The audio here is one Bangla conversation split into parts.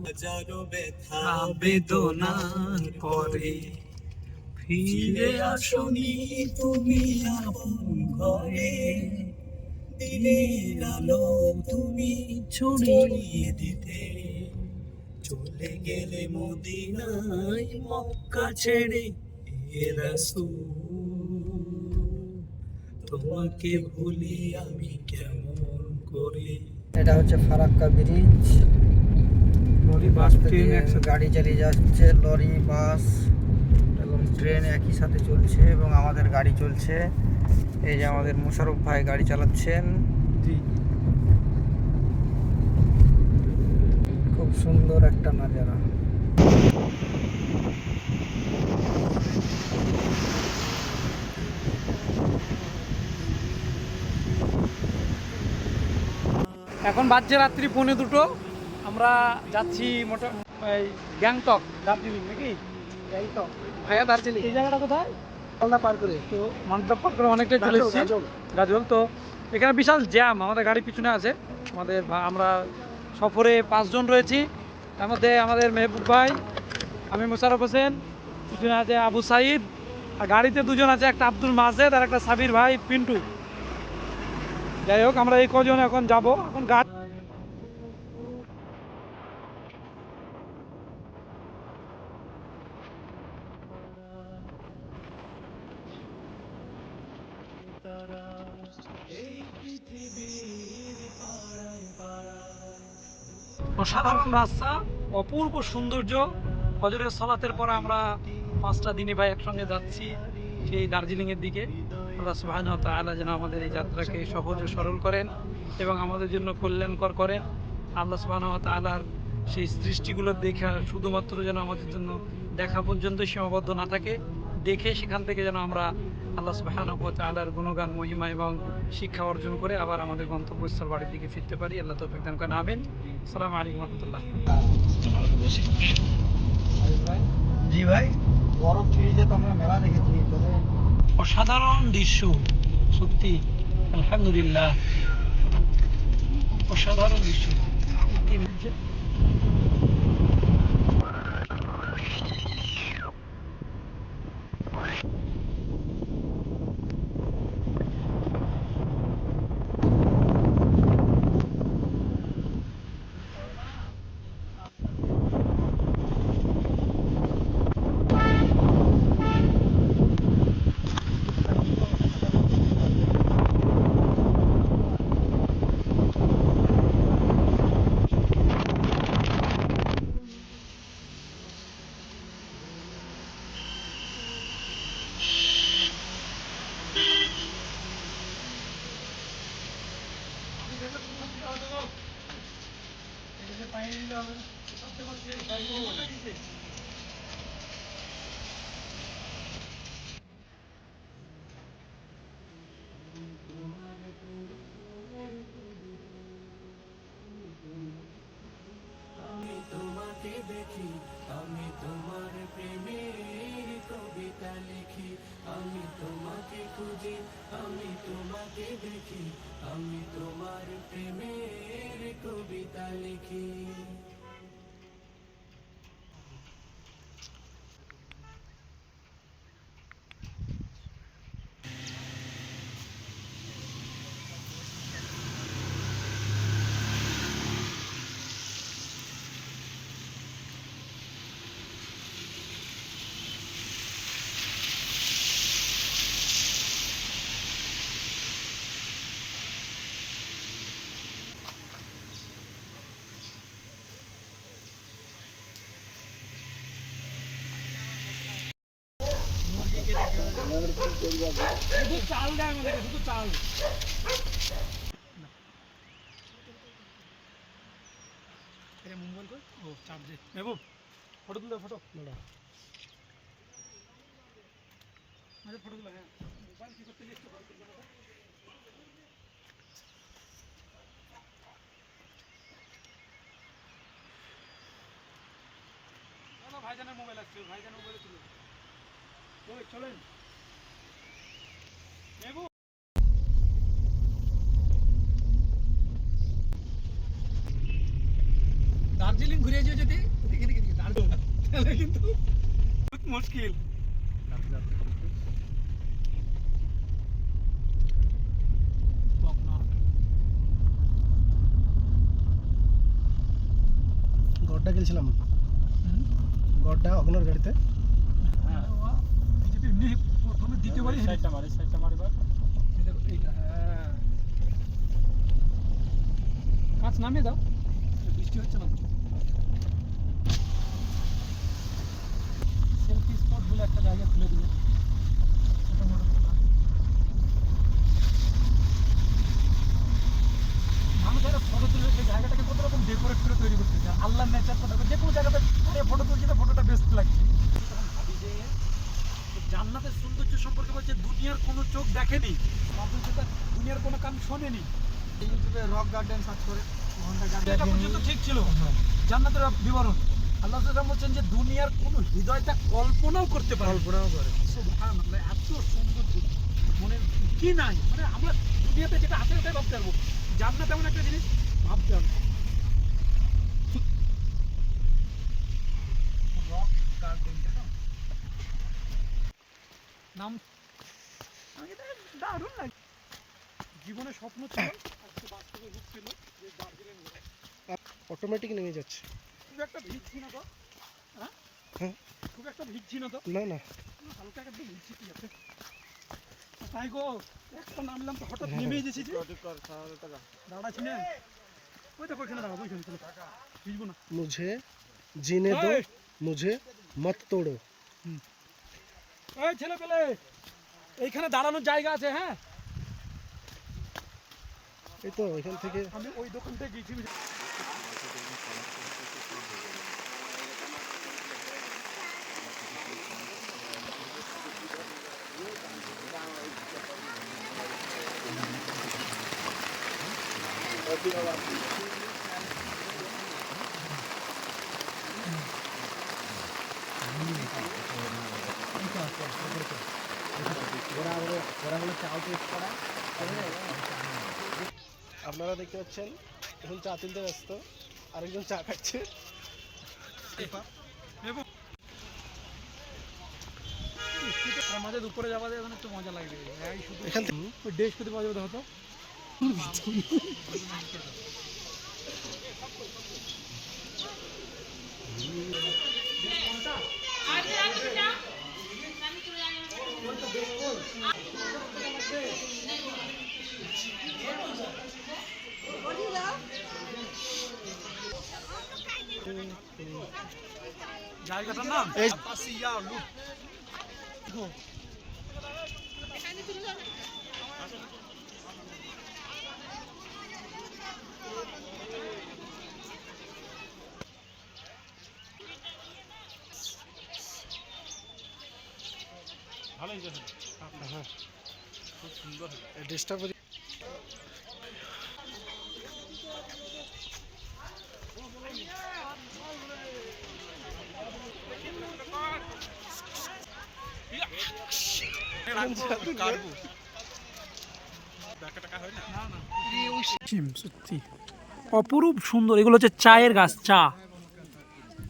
হাজারো ব্যথা বেদনার পরে ফিরে আসনি তুমি আপন ঘরে, দিনের আলো তুমি ছড়িয়ে দিতে চলে গেলে মদিনায় মক্কা ছেড়ে। হে রাসূল, তোমাকে ভুলি আমি কেমন করে। এটা হচ্ছে Farakka bridge. Lorry bus train গাড়ি চালিয়ে যাচ্ছে, লরি বাস এবং ট্রেন একই সাথে চলছে এবং আমাদের গাড়ি চলছে। এই যে আমাদের মোশাররফ ভাই গাড়ি চালাচ্ছেন। খুব সুন্দর একটা নাজারা। এখন বাজছে রাত্রি 2:45। আমরা যাচ্ছি এই গ্যাংটক, দার্জিলিং নাকি গ্যাংটক ভাইয়া দার্জিলিং। এই জায়গাটা কোথায়? মালদা পার করে, তো মালদা পার করে অনেকটাই চলে এসেছি গাজল। তো এখানে বিশাল জ্যাম, আমাদের গাড়ি পিছনে আছে। আমরা সফরে 5 জন রয়েছি। তার মধ্যে আমাদের মেহবুব ভাই, আমি মোশাররফ হোসেন, পিছনে আছে আবু সাইদ, আর গাড়িতে 2 জন আছে, একটা আব্দুল মাজেদ আর একটা সাবির ভাই পিন্টু। যাই হোক, আমরা এই কজন এখন যাব। এখন গাড়ি অসাধারণ রাস্তা, অপূর্ব সৌন্দর্য। ফজরের সালাতের পর আমরা 5টা দিনে ভাই একসঙ্গে যাচ্ছি সেই দার্জিলিংয়ের দিকে। আল্লাহ সুবহানাহু ওয়া তাআলা যেন আমাদের এই যাত্রাকে সহজ ও সরল করেন এবং আমাদের জন্য কল্যাণকর করেন। আল্লাহ সুবহানাহু ওয়া তাআলার সেই সৃষ্টিগুলো দেখা শুধুমাত্র যেন আমাদের জন্য দেখা পর্যন্ত সীমাবদ্ধ না থাকে, দেখে সেখান থেকে যেন আমরা আল্লাহ সুবহানাহু ওয়া তাআলার গুণগান, মহিমা এবং শিক্ষা অর্জন করে আবার আমাদের গন্তব্যস্থল বাড়ির দিকে ফিরতে পারি। আল্লাহ তৌফিক দান করেন, আমিন। আসসালামু আলাইকুম ওয়া রাহমাতুল্লাহ। জি ভাই, বরফ ফ্রিজে তো আমরা মেলা দেখেছি। অসাধারণ দৃশ্য, সত্যি আলহামদুলিল্লাহ, অসাধারণ দৃশ্য। আমি তোমাকে দেখি, আমি তোমার প্রেমের কবিতা লিখি। আমি তোমাকে খুঁজি, আমি তোমাকে দেখি, আমি তোমার প্রেমের কবিতা লিখি। শুধু চাল দেয় আমাদেরকে, শুধু চাল। মোবাইল কই? ও চার্জে। মেহবুব ফটো তুলে, ফটো ফটো তুলে। হ্যাঁ, মোবাইল কি করতে লিখতে পারো? ভাইজানের মোবাইল আসছে, ভাইজানের মোবাইলে তুলে। ওই চলেন মেহবুব। দার্জিলিং ঘুরে যেয়ে যদি এদিকে এদিকে এদিকে দাঁড়াবো তাহলে কিন্তু খুব মুশকিল। গড্ডা গেছিলাম, গড্ডা অগ্নর গাড়িতে। হ্যাঁ এমনি প্রথমে দ্বিতীয়বারই সাইডটা মারি বার এইটা। হ্যাঁ কাজ নামিয়ে দাও, বৃষ্টি হচ্ছে না। সেলফি স্পট বলে একটা জায়গা খুলে দিবে, ছোটো মোটো খোলা। মানুষেরা ফটো তুলে সেই জায়গাটাকে কত রকম ডেকোরেট করে তৈরি করতে চায়। আল্লাহর নেচার কথা যে কোনো জায়গাতে ফটো তুলছি তো ফটোটা বেস্ট লাগছে। তখন ভাবি যে জান্নাতের সৌন্দর্য সম্পর্কে বলছে দুনিয়ার কোনো চোখ দেখেনি, দুনিয়ার কোনো কান শোনেনি। ইউটিউবে রক গার্ডেন সার্চ করে এটা পর্যন্ত ঠিক ছিল জান্নাতের বিবরণ। আল্লাহ তাআলা বলছেন যে দুনিয়ার কোনো হৃদয়টা কল্পনাও করতে পারে, কল্পনাও করে। সুবহানাল্লাহ, এত সুন্দর মনে কি নাই, মানে আমরা দুনিয়াতে যেটা আছে ওটাই ভাবতে পারবো, জান্নাত এমন একটা জিনিস ভাবতে হবে। রক গার্ডেন নাম দারুণ লাগে। জীবনে স্বপ্ন ছিল, আজকে বাস্তবে রূপ ছিল যে দার্জিলিং অটোমেটিক নেমে যাচ্ছে। খুব একটা ভিড়ছি না তো, হ্যাঁ হ্যাঁ। খুব একটা ভিড়ছি না তো, না না, হালকা একটু ভিড়ছি, ঠিক আছে। তাই গো একটা নামলাম তো হঠাৎ নেমে গেছি যে দাঁড়াচ্ছি না, ওই দেখো ওইখানে দাঁড়াবো, ওইখানে চলো, ভিজবো না। মুঝে জিনে দো, মুঝে মত তোড়ো। এই ছেলে পেলে এইখানে দাঁড়ানোর জায়গা আছে? হ্যাঁ এই তো এখান থেকে আমি ওই দোকান থেকে গেছি। আপনারা দেখতে পাচ্ছেন এখন চা তুলতে ব্যস্ত, আরেকজন চা খাচ্ছে। আমাদের উপরে যাওয়া যায়, একটু মজা লাগবে। এখান থেকে ওই ডেস্ক করতে পাওয়া যাবে হয়তো। জায়গাটার নাম ডিস্টার্ব সত্যি অপরূপ সুন্দর। এগুলো হচ্ছে চায়ের গাছ, চা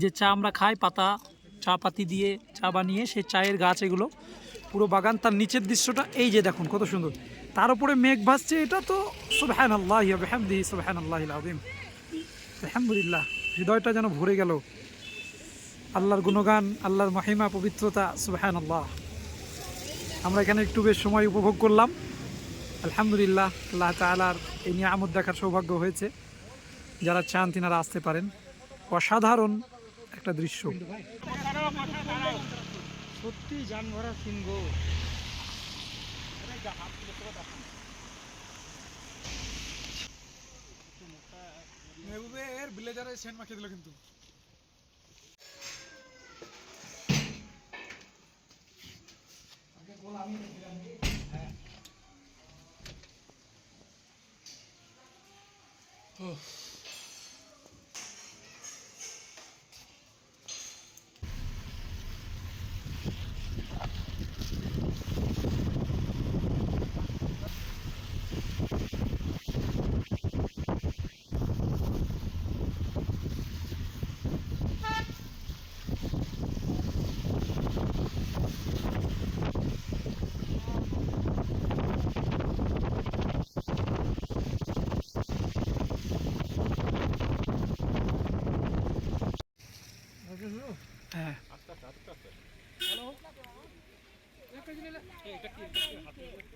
যে চা আমরা খাই, পাতা চা পাতি দিয়ে চা বানিয়ে সেই চায়ের গাছ, এগুলো পুরো বাগান। তার নিচের দৃশ্যটা এই যে দেখুন কত সুন্দর, তার উপরে মেঘ ভাসছে। এটা তো সুবহানাল্লাহি ওয়া বিহামদিহি সুবহানাল্লাহিল আযীম, আলহামদুলিল্লাহ। হৃদয়টা যেন ভরে গেল। আল্লাহর গুণগান, আল্লাহর মহিমা, পবিত্রতা, সুবহানাল্লাহ। আমরা এখানে একটু বেশ সময় উপভোগ করলাম, আলহামদুলিল্লাহ। আল্লাহ তাআলার এই নিয়ামত দেখার সৌভাগ্য হয়েছে। যারা চান তিনারা আসতে পারেন। অসাধারণ একটা দৃশ্য, সত্যি জান ভরা সিংহ। মেহবুবের ভিলেজারে সেন্ট মাখিয়ে দিল কিন্তু।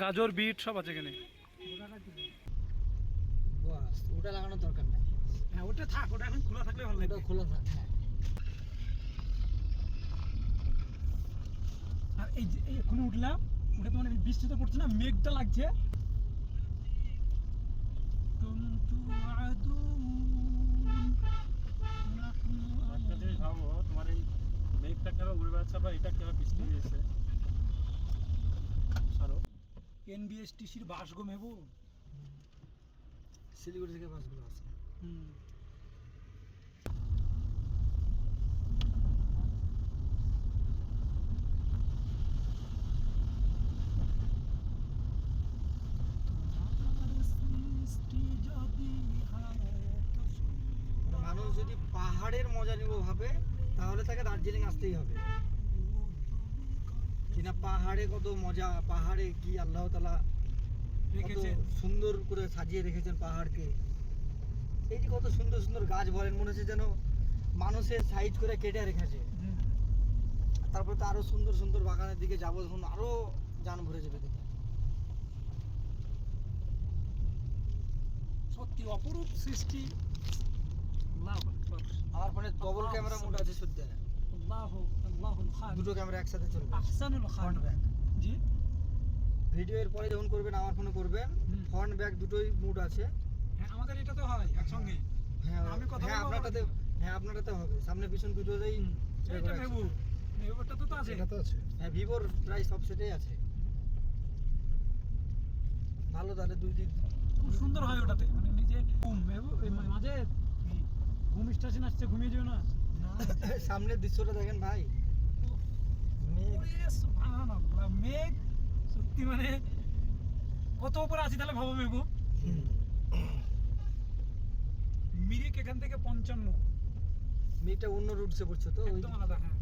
গাজর বিট সব আছে এখানে। বাস ওটা লাগানোর দরকার নাই, হ্যাঁ ওটা থাক, ওটা এখন খোলা থাকলে ভালো ওটা লাগবে। খোলা থাক। হ্যাঁ আর এই যে এই এখনো উঠলাম, উঠে তো মানে বৃষ্টি তো পড়ছে না, মেঘটা লাগছে। একটা জিনিস ভাবো, তোমার এই মেঘটা কিভাবে উড়ে বেড়াচ্ছে বা এটা কিভাবে বৃষ্টি হয়েছে। সরো এনবিএসটিসির বাস গো মেবু। শিলিগুড়ি থেকে বাসগুলো আছে। মানে মানুষ যদি পাহাড়ের মজা নিব ভাবে তাহলে তাকে দার্জিলিং আসতেই হবে। কিনা পাহাড়ে কত মজা, পাহাড়ে কি আল্লাহ তাআলা কত রেখেছেন। সুন্দর করে সাজিয়ে রেখেছেন পাহাড়কে। এই যে কত সুন্দর সুন্দর গাছ বলেন, মনে হচ্ছে যেন মানুষের সাইজ করে কেটে রেখেছে। তারপরে তো আরো সুন্দর সুন্দর বাগানের দিকে যাবো, তখন আরো জান ভরে যাবে দেখে। সত্যি অপরূপ সৃষ্টি। আল্লাহু আকবার, আমার ফোনে ডবল ক্যামেরা মোড আছে সত্যি, আল্লাহুল খালিক, দুটো ক্যামেরা একসাথে চলবে। আহসানুল ফ্রন্ট খালিক। ব্যাক জি ভিডিও এর পরে যখন করবেন আমার ফোনে করবেন, ফ্রন্ট ব্যাক দুটোই মুড আছে। হ্যাঁ আমাদের এটা তো হয় একসঙ্গে। হ্যাঁ আমি কথা হ্যাঁ বলবো আপনারটাতে, হ্যাঁ আপনারটাতে হবে, সামনে পিছন দুটোতেই সেইটা মেবু, মেবুটা তো আছে। এটা তো আছে। হ্যাঁ ভিভোর প্রায় সব সেটেই আছে। ভালো, তাহলে দুই দিক খুব সুন্দর হয় ওটাতে, মানে নিজে ঘুম মেবু এই মাঝে ঘুম স্টেশন আসছে, ঘুমিয়ে যেও না। সামনের দৃশ্যটা দেখেন ভাই, মেঘ। ওরে সুবহানাল্লাহ, মেঘ সত্যি মানে কত উপরে আছি তাহলে ভাবো মেঘু। মিরিক এখান থেকে 55, মেঘটা অন্য রুটসে পড়ছে তো ওই একদম আলাদা। হ্যাঁ